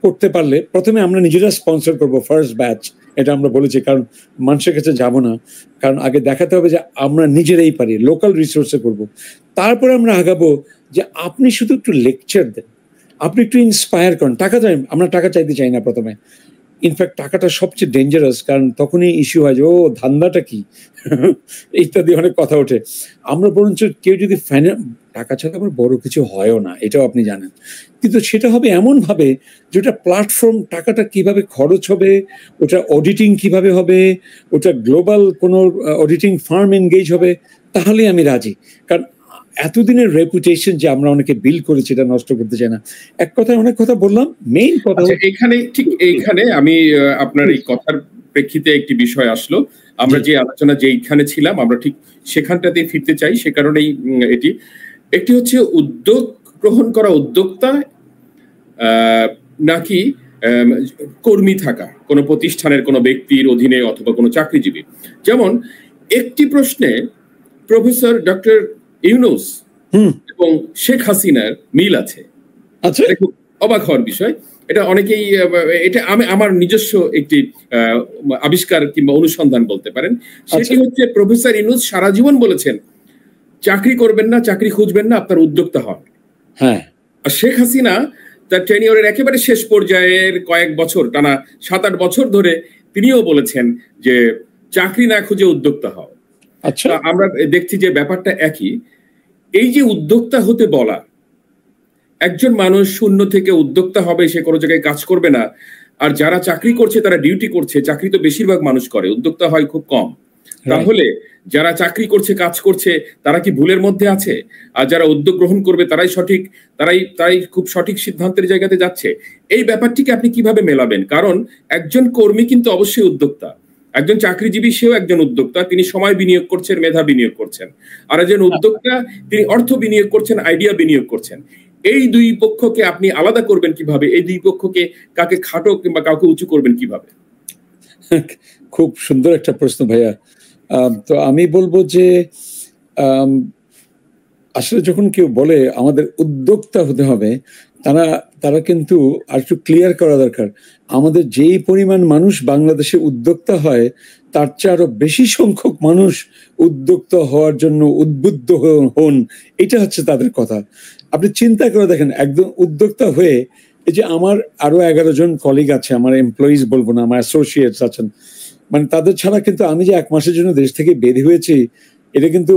করতে পারলে, প্রথমে আমরা নিজেরা স্পন্সর করবো ফার্স্ট ব্যাচ, এটা আমরা বলেছি, কারণ মানুষের কাছে যাবো না, কারণ আগে দেখাতে হবে যে আমরা নিজেরাই পারি, লোকাল রিসোর্সে করব। তারপরে আমরা আগাবো যে আপনি শুধু একটু লেকচার দেন, আপনি একটু ইন্সপায়ার করেন। টাকা চাই, আমরা টাকা চাইতে চাই না প্রথমে। ইনফ্যাক্ট টাকাটা সবচেয়ে ডেঞ্জারাস, কারণ তখনই ইস্যু হয় যে ও ধান্দাটা কি ইত্যাদি অনেক কথা ওঠে। আমরা বরঞ্চ কেউ যদি টাকা ছাড়া আবার বড় কিছু হয়ও না, এটাও আপনি জানেন, কিন্তু সেটা হবে এমন ভাবে যেটা প্ল্যাটফর্ম, টাকাটা কিভাবে খরচ হবে, ওটা অডিটিং কিভাবে হবে, ওটা গ্লোবাল কোনো অডিটিং ফার্ম এনগেজ হবে, তাহলে আমি রাজি। কারণ এতদিনের রেপুটেশন যে আমরা অনেকে বিল্ড করেছি, এটা নষ্ট করতে চাই না। এক কথায় অনেক কথা বললাম, মেইন কথা এখানে ঠিক এইখানে আমি আপনার এই কথার প্রেক্ষিতে একটি বিষয় আসলো। আমরা যে আলোচনা যেইখানে ছিলাম আমরা ঠিক সেখানটাতে ফিরতে চাই, সে কারণেই একটি হচ্ছে উদ্যোগ গ্রহণ করা উদ্যোক্তা নাকি কর্মী থাকা কোনো প্রতিষ্ঠানের কোনো ব্যক্তির অধীনে অথবা কোনো চাকরিজীবী। যেমন একটি প্রশ্নে প্রফেসর ডক্টর ইউনূস এবং শেখ হাসিনার মিল আছে। আচ্ছা, খুব অবাক হওয়ার বিষয়। এটা অনেকেই, এটা আমার নিজস্ব একটি আবিষ্কার কিংবা অনুসন্ধান বলতে পারেন। সেটি হচ্ছে প্রফেসর ইউনূস সারা জীবন বলেছেন চাকরি করবেন না, চাকরি খুঁজবেন না, আপনার উদ্যোক্তা হন। হ্যাঁ। আর শেখ হাসিনা তার টেনিয়রের একেবারে শেষ পর্যায়ের কয়েক বছর, টানা 7-8 বছর ধরে তিনিও বলেছেন যে চাকরি না খুঁজে উদ্যোক্তা হও। আচ্ছা, আমরা দেখছি যে ব্যাপারটা একই। এই যে উদ্যোক্তা হতে বলা, একজন মানুষ শূন্য থেকে উদ্যোক্তা হবে, সে কোনো জায়গায় কাজ করবে না। আর যারা চাকরি করছে তারা ডিউটি করছে, চাকরি তো বেশিরভাগ মানুষ করে, উদ্যোক্তা হয় খুব কম। তাহলে যারা চাকরি করছে, কাজ করছে, তারা কি ভুলের মধ্যে আছে? আর যারা উদ্যোগ গ্রহণ করবে তারাই সঠিক, তারাই খুব সঠিক সিদ্ধান্তের জায়গাতে যাচ্ছে। এই ব্যাপারটিকে আপনি কিভাবে মেলাবেন? কারণ একজন কর্মী কিন্তু অবশ্যই উদ্যোক্তা, একজন চাকরিজীবী সেও একজন উদ্যোক্তা, তিনি সময় বিনিয়োগ করছেন, মেধা বিনিয়োগ করছেন। আর একজন উদ্যোক্তা তিনি অর্থ বিনিয়োগ করছেন, আইডিয়া বিনিয়োগ করছেন। এই দুই পক্ষকে আপনি আলাদা করবেন কিভাবে? এই দুই পক্ষকে কাকে খাটো কিংবা কাউকে উঁচু করবেন কিভাবে? খুব সুন্দর একটা প্রশ্ন ভাইয়া। তো আমি বলবো যে আসলে যখন কেউ বলে আমাদের উদ্যোক্তা হতে হবে, তারা কিন্তু আর একটু ক্লিয়ার করা দরকার। আমাদের যেই পরিমাণ মানুষ বাংলাদেশে উদ্যোক্তা হয়, তার চেয়ে আরো বেশি সংখ্যক মানুষ উদ্যোক্তা হওয়ার জন্য উদ্বুদ্ধ হন, এটা হচ্ছে তাদের কথা। আপনি চিন্তা করে দেখেন, একদম উদ্যোক্তা হয়ে, এই যে আমার আরো 11 জন কলিগ আছে, আমার এমপ্লয়িজ বলবো না, আমার অ্যাসোসিয়েটস আছেন, মানে তাদের ছাড়া কিন্তু আমি যে 1 মাসের জন্য দেশ থেকে বের হয়েছি, এটা কিন্তু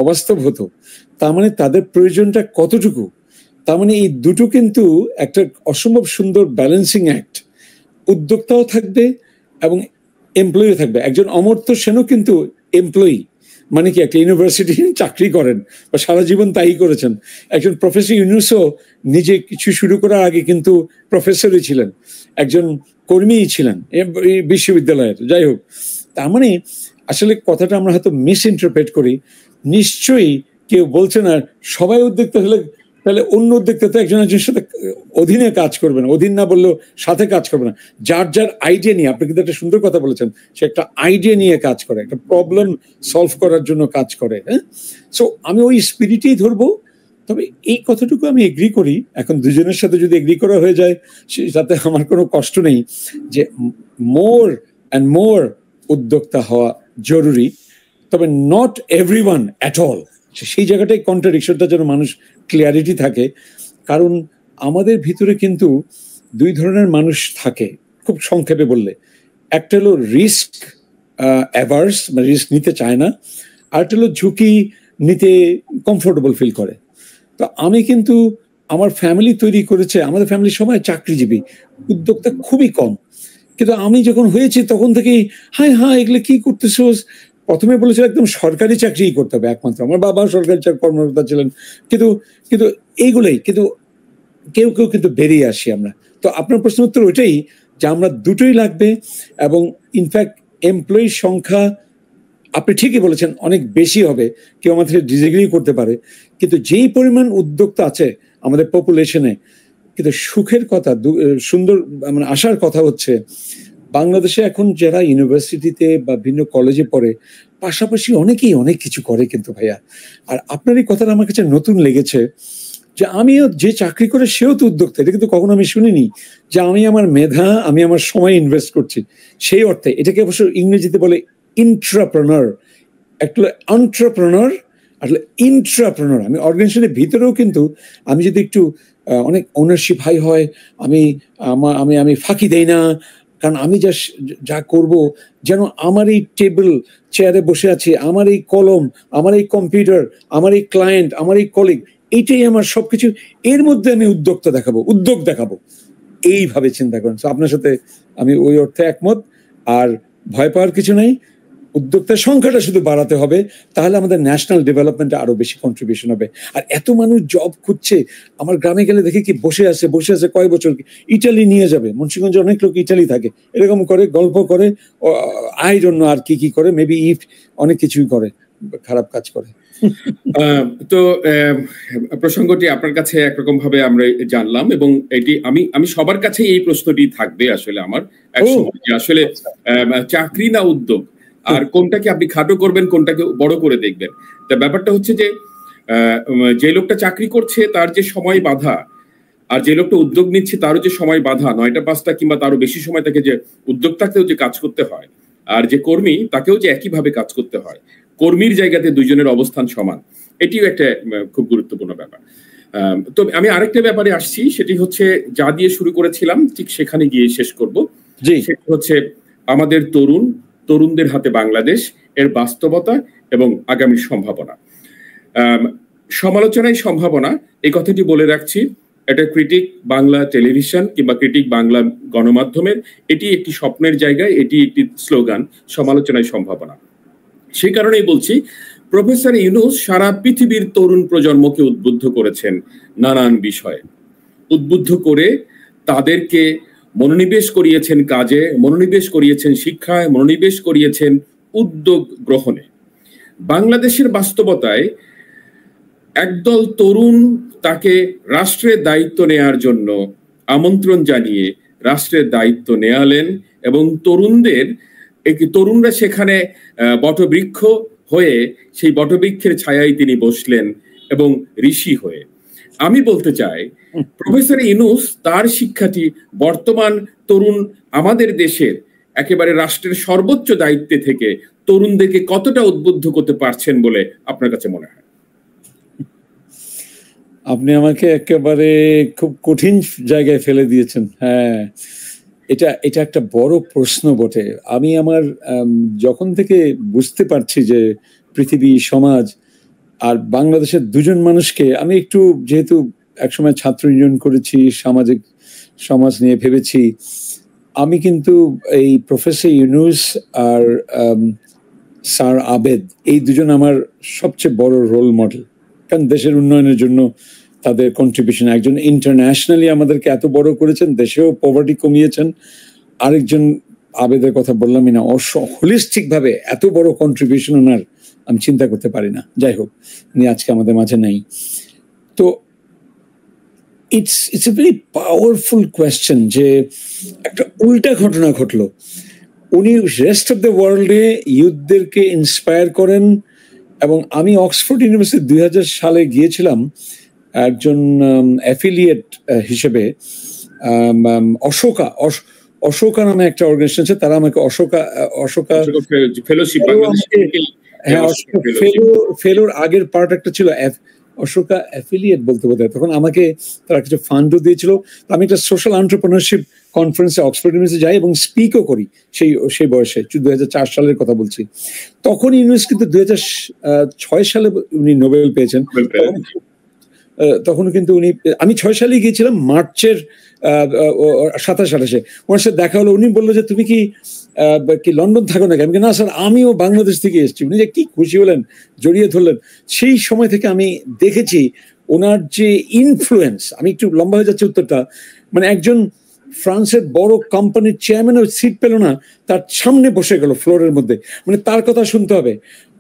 অবাস্তব হতো। তার মানে তাদের প্রয়োজনটা কতটুকু? তার মানে এই দুটো কিন্তু একটা অসম্ভব সুন্দর ব্যালেন্সিং অ্যাক্ট। উদ্যোক্তাও থাকবে এবং এমপ্লয়িও থাকবে। একজন অমর্ত্য সেনও কিন্তু এমপ্লয়ি, মানে কি একটা ইউনিভার্সিটি চাকরি করেন বা সারা জীবন তাই করেছেন। একজন প্রফেসর ইউনূসও নিজে কিছু শুরু করার আগে কিন্তু প্রফেসরই ছিলেন, একজন কর্মীই ছিলেন বিশ্ববিদ্যালয়ের। যাই হোক, তার মানে আসলে কথাটা আমরা হয়তো মিস ইন্টারপ্রেট করি। নিশ্চয়ই কেউ বলছে না সবাই উদ্যোক্তা হলে তাহলে অন্য উদ্যোক্তা তো একজন একজনের সাথে অধীনে কাজ করবে না, অধীন না বললেও সাথে কাজ করবে না। যার যার আইডিয়া নিয়ে, আপনি কিন্তু একটা সুন্দর কথা বলেছেন, সে একটা আইডিয়া নিয়ে কাজ করে, একটা প্রবলেম সলভ করার জন্য কাজ করে। হ্যাঁ, সো আমি ওই স্পিরিটেই ধরবো। তবে এই কথাটুকু আমি এগ্রি করি, এখন দুজনের সাথে যদি এগ্রি করা হয়ে যায় তাতে আমার কোনো কষ্ট নেই, যে মোর অ্যান্ড মোর উদ্যোক্তা হওয়া জরুরি, তবে নট এভরিওয়ান অ্যাট অল। সেই জায়গাটাই কন্ট্রাডিকশনটা যেন মানুষ ক্লিয়ারিটি থাকে। কারণ আমাদের ভিতরে কিন্তু দুই ধরনের মানুষ থাকে, খুব সংক্ষেপে বললে। একটা হলো রিস্ক অ্যাভার্স, মানে রিস্ক নিতে চায় না, আর একটা হলো ঝুঁকি নিতে কমফোর্টেবল ফিল করে। তো আমি কিন্তু, আমার ফ্যামিলি তৈরি করেছে, আমাদের ফ্যামিলির সবাই চাকরিজীবী, উদ্যোক্তা খুবই কম। কিন্তু আমি যখন হয়েছি তখন থেকেই হ্যাঁ এগুলো কি করতেছোস, প্রথমে বলেছিল একদম সরকারি চাকরিই করতে হবে একমাত্র। আমার বাবা সরকারি কর্মকর্তা ছিলেন, কিন্তু এইগুলোই, কিন্তু কেউ কিন্তু বেরিয়ে আসি আমরা। তো আপনার প্রশ্ন উত্তর ওইটাই যে আমরা দুটোই লাগবে। এবং ইনফ্যাক্ট এমপ্লয়ির সংখ্যা আপনি ঠিকই বলেছেন অনেক বেশি হবে, কেউ আমাদের ডিসএগ্রি করতে পারে, কিন্তু যেই পরিমাণ উদ্যোক্তা আছে আমাদের পপুলেশনে, কিন্তু সুখের কথা, সুন্দর মানে আশার কথা হচ্ছে বাংলাদেশে এখন যারা ইউনিভার্সিটিতে বা ভিন্ন কলেজে পড়ে, পাশাপাশি অনেকেই অনেক কিছু করে কিন্তু ভাইয়া। আর আপনার এই কথাটা আমার কাছে নতুন লেগেছে, যে আমিও যে চাকরি করে সেও তো উদ্যোক্তা। এটা কিন্তু কখনো আমি শুনিনি যে আমি আমার মেধা, আমি আমার সময় ইনভেস্ট করছি সেই অর্থে। এটাকে অবশ্য ইংরেজিতে বলে ইন্ট্রাপ্রেনার, একটা এন্টারপ্রেনার আর ইন্ট্রাপ্রেনার। আমি অর্গানাইজেশনের ভিতরেও কিন্তু আমি যদি একটু অনেক ওনারশিপ হাই হয়, আমি আমি ফাঁকি দেই না, কারণ আমি যা করব, যেন আমার এই টেবিল চেয়ারে বসে আছি, আমার এই কলম, আমার এই কম্পিউটার, আমার এই ক্লায়েন্ট, আমার এই কলিগ, এইটাই আমার সবকিছু, এর মধ্যে আমি উদ্যোগ দেখাবো, এইভাবে চিন্তা করেন। আপনার সাথে আমি ওই অর্থে একমত। আর ভয় পাওয়ার কিছু নাই, উদ্যোক্তার সংখ্যাটা শুধু বাড়াতে হবে, তাহলে আমাদের ন্যাশনাল ডেভেলপমেন্টে আরো বেশি কন্ট্রিবিউশন হবে। আর এত মানুষ জব খুঁজছে, আমার গ্রামে গেলে দেখি কি বসে আছে কয় বছর, ইটালি নিয়ে যাবে। মুন্সিগঞ্জে অনেক লোক ইটালি থাকে, এরকম করে গল্প করে, আই ডোন্ট নো আর কি করে, মেবি ইফ অনেক কিছুই করে, খারাপ কাজ করে। তো প্রসঙ্গটি আপনার কাছে একরকম ভাবে আমরা জানলাম, এবং এটি আমি সবার কাছে এই প্রশ্নটি থাকবে আসলে আমার একসময়, যে আসলে চাকরি না উদ্যোগ, আর কোনটাকে আপনি খাটো করবেন, কোনটাকে বড় করে দেখবেন। তা ব্যাপারটা হচ্ছে যে লোকটা চাকরি করছে তার যে সময় বাধা, আর যে লোকটা উদ্যোগ নিচ্ছে তারও যে সময় বাধা, 9টা 5টা কিংবা তারও বেশি সময় তাকে যে উদ্যোক্তাকেও যে কাজ করতে হয়, আর যে কর্মী তাকেও যে একইভাবে কাজ করতে হয়, কর্মীর জায়গাতে দুইজনের অবস্থান সমান, এটিও একটা খুব গুরুত্বপূর্ণ ব্যাপার। তো আমি আরেকটা ব্যাপারে আসছি, সেটি হচ্ছে যা দিয়ে শুরু করেছিলাম ঠিক সেখানে গিয়ে শেষ করব। সেটি হচ্ছে আমাদের তরুণদের হাতে বাংলাদেশ, এর বাস্তবতা এবং আগামীর সম্ভাবনা। সমালোচনায় সম্ভাবনা, এই কথাটি বলে রাখছি, এটা ক্রিটিক বাংলা টেলিভিশন কিংবা ক্রিটিক বাংলা গণমাধ্যমের এটি একটি স্বপ্নের জায়গায়, এটি একটি স্লোগান, সমালোচনায় সম্ভাবনা। সেই কারণেই বলছি, প্রফেসর ইউনূস সারা পৃথিবীর তরুণ প্রজন্মকে উদ্বুদ্ধ করেছেন নানান বিষয়ে, উদ্বুদ্ধ করে তাদেরকে মনোনিবেশ করিয়েছেন কাজে, মনোনিবেশ করিয়েছেন শিক্ষায়, মনোনিবেশ করিয়েছেন উদ্যোগ গ্রহণে। বাংলাদেশের বাস্তবতায় একদল তরুণ তাকে রাষ্ট্রের দায়িত্ব নেয়ার জন্য আমন্ত্রণ জানিয়ে রাষ্ট্রের দায়িত্ব নেয়ালেন, এবং তরুণরা সেখানে বটবৃক্ষ হয়ে সেই বটবৃক্ষের ছায়ায় তিনি বসলেন এবং ঋষি হয়ে। আমি বলতে চাই, প্রফেসর ইউনূস তার শিক্ষাটি বর্তমান তরুণ আমাদের দেশের একেবারে রাষ্ট্রের সর্বোচ্চ দায়িত্বে থেকে তরুণদেরকে কতটা উদ্বুদ্ধ করতে পারছেন বলে আপনার কাছে মনে হয়? আপনি আমাকে একেবারে খুব কঠিন জায়গায় ফেলে দিয়েছেন। হ্যাঁ, এটা একটা বড় প্রশ্ন বটে। আমি আমার যখন থেকে বুঝতে পারছি যে পৃথিবী, সমাজ আর বাংলাদেশের দুজন মানুষকে, আমি একটু যেহেতু একসময় ছাত্র ইউনিয়ন করেছি, সমাজ নিয়ে ভেবেছি, আমি কিন্তু এই প্রফেসর ইউনূস আর স্যার আবেদ, এই দুজন আমার সবচেয়ে বড় রোল মডেল। কারণ দেশের উন্নয়নের জন্য তাদের কন্ট্রিবিউশন, একজন ইন্টারন্যাশনালি আমাদেরকে এত বড় করেছেন, দেশেও পভার্টি কমিয়েছেন। আরেকজন আবেদের কথা বললামই না, হোলিস্টিক ভাবে এত বড় কন্ট্রিবিউশন ওনার আমি চিন্তা করতে পারি না। যাই হোক, উনি আজকে আমাদের মাঝে নেই। তো it's a very powerful question যে একটা উল্টা ঘটনা ঘটলো। উনি রেস্ট অফ দ্য ওয়ার্ল্ডে ইউথদেরকে ইন্সপায়ার করেন, এবং আমি অক্সফোর্ড ইউনিভার্সিটি 2000 সালে গিয়েছিলাম একজন অ্যাফিলিয়েট হিসেবে। অশোকা নামে একটা অর্গানাইজেশন আছে, তারা আমাকে ফেলোর আগের পার্ট একটা ছিল অশোকা অ্যাফিলিয়েট বলতে বোধহয়। তখন আমাকে তারা কিছু ফান্ডও দিয়েছিল। আমি একটা সোশ্যাল এন্টারপ্রেনারশিপ কনফারেন্সে অক্সফোর্ড ইউনিভার্সিটি যাই এবং স্পিকও করি সেই বয়সে, 2004 সালের কথা বলছি। তখন ইউনুস কিন্তু 2006 সালে উনি নোবেল পেয়েছেন। তখন কিন্তু আমি 6 সালে গিয়েছিলাম, মার্চের 27-28 ওনার সাথে দেখা হলো। উনি বললো যে তুমি কি লন্ডন থাকো নাকি? আমি না স্যার, আমিও বাংলাদেশ থেকে এসেছি। উনি যে কি খুশি হলেন, জড়িয়ে ধরলেন। সেই সময় থেকে আমি দেখেছি ওনার যে ইনফ্লুয়েন্স। আমি একটু লম্বা হয়ে যাচ্ছে উত্তরটা, মানে একজন ফ্রান্সের বড় কোম্পানির চেয়ারম্যানও সিট পেল না, তার সামনে বসে গেল ফ্লোরের মধ্যে, মানে তার কথা শুনতে হবে।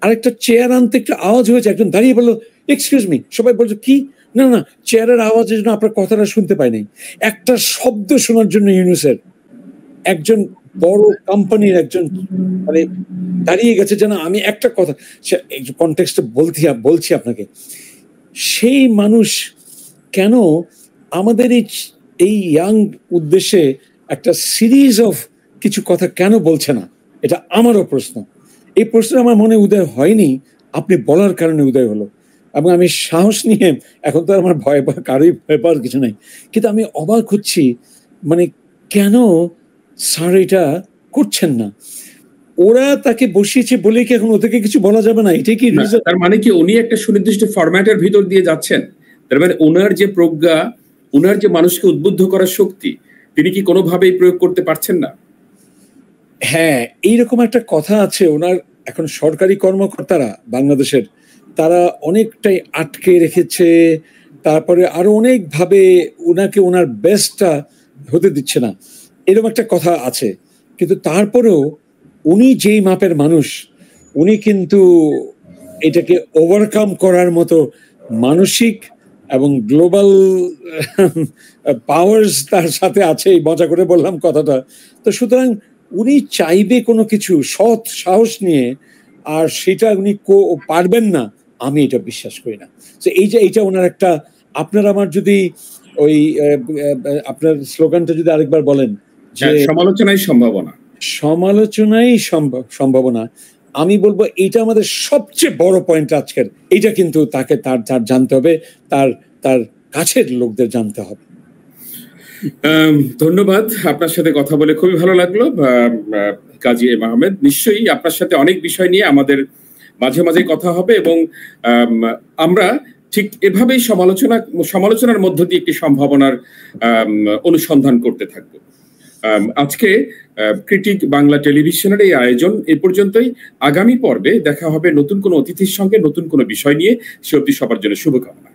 আরেকটা চেয়ার আনতে একটা আওয়াজ হয়েছে, একজন দাঁড়িয়ে বললো এক্সকিউজ মি, সবাই বলছে কি, না চেয়ারের আওয়াজের জন্য আপনার কথাটা শুনতে পাইনি। একটা শব্দ শোনার জন্য ইউনুসের একজন বড় কোম্পানির একজন মানে দাঁড়িয়ে গেছে, যেন আমি একটা কথা কনটেক্সটে বলছি আপনাকে। সেই মানুষ কেন আমাদের এই ইয়াং উদ্দেশ্যে একটা সিরিজ অফ কিছু কথা কেন বলছে না? এটা আমারও প্রশ্ন। এই প্রশ্ন আমার মনে উদয় হয়নি, আপনি বলার কারণে উদয় হলো। এবং আমি সাহস নিয়ে, এখন তো আমার কারোই ভয় পাওয়ার কিছু নাই, কিন্তু আমি অবাক হচ্ছি, মানে কেন স্যার এটা করছেন না? ওরা তাকে বসিয়েছে বলে কি এখন ওদেরকে কিছু বলা যাবে না? এটাই কি? তার মানে কি উনি একটা সুনির্দিষ্ট ফরম্যাটের ভিতর দিয়ে যাচ্ছেন? তার মানে ওনার যে প্রজ্ঞা, ওনার যে মানুষকে উদ্বুদ্ধ করার শক্তি, তিনি কি কোনোভাবেই প্রয়োগ করতে পারছেন না? হ্যাঁ, এইরকম একটা কথা আছে ওনার এখন সরকারি কর্মকর্তারা বাংলাদেশের তারা অনেকটাই আটকে রেখেছে, তারপরে আরো অনেকভাবে ওনাকে ওনার বেস্টটা হতে দিচ্ছে না, এরকম একটা কথা আছে। কিন্তু তারপরেও উনি যেই মাপের মানুষ, উনি কিন্তু এটাকে ওভারকাম করার মতো মানসিক এবং গ্লোবাল পাওয়ার্স তার সাথে আছে, মজা করে বললাম কথাটা। তো সুতরাং উনি চাইবে কোনো কিছু সৎ সাহস নিয়ে, আর সেটা উনি পারবেন না, আমি এটা বিশ্বাস করি না। তো এইটা ওনার একটা, আপনার আমার যদি ওই আপনার স্লোগানটা যদি আরেকবার বলেন যে সমালোচনাই সম্ভাবনা, সমালোচনাই সম্ভাবনা, আমি বলবো এইটা আমাদের সবচেয়ে বড় পয়েন্ট আজকের। এইটা কিন্তু তাকে তার জানতে হবে, তার তার কাছের লোকদের জানতে হবে। ধন্যবাদ, আপনার সাথে কথা বলে খুবই ভালো লাগলো কাজী এম আহমেদ। নিশ্চয়ই আপনার সাথে অনেক বিষয় নিয়ে আমাদের মাঝে মাঝে কথা হবে, এবং আমরা ঠিক এভাবেই সমালোচনার মধ্য দিয়ে একটি সম্ভাবনার অনুসন্ধান করতে থাকবো। আজকে ক্রিটিক বাংলা টেলিভিশনের এই আয়োজন এ পর্যন্তই। আগামী পর্বে দেখা হবে নতুন কোনো অতিথির সঙ্গে, নতুন কোনো বিষয় নিয়ে। সে অবধি সবার জন্য শুভকামনা।